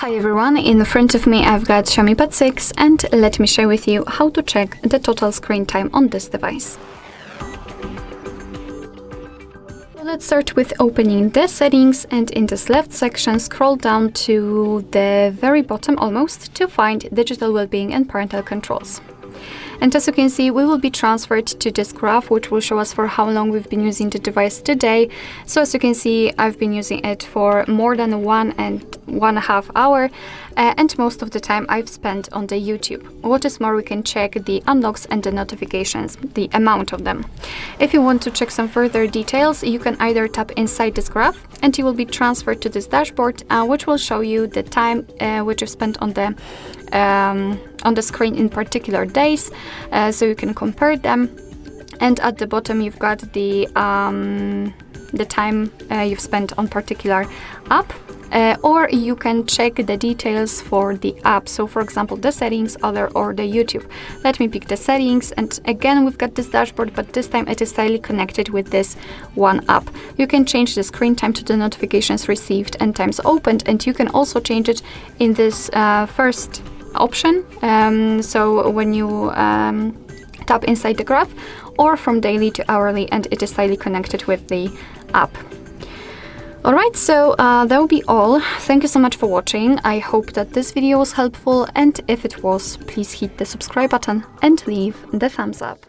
Hi everyone, in front of me I've got Xiaomi Pad 6 and let me share with you how to check the total screen time on this device. So let's start with opening the settings, and in this left section scroll down to the very bottom almost to find digital well-being and parental controls. And as you can see, we will be transferred to this graph, which will show us for how long we've been using the device today. So as you can see, I've been using it for more than 1.5 hours, and most of the time I've spent on the YouTube. What is more, we can check the unlocks and the notifications, the amount of them. If you want to check some further details, you can either tap inside this graph and you will be transferred to this dashboard, which will show you the time which you've spent on the screen in particular days, so you can compare them. And at the bottom you've got the time you've spent on particular app, or you can check the details for the app, so for example the settings, other, or the YouTube. Let me pick the settings, and again we've got this dashboard, but this time it is tightly connected with this one app. You can change the screen time to the notifications received and times opened, and you can also change it in this first option, so when you tap inside the graph, or from daily to hourly, and it is tightly connected with the app. Alright, so that will be all. Thank you so much for watching. I hope that this video was helpful, and if it was, please hit the subscribe button and leave the thumbs up.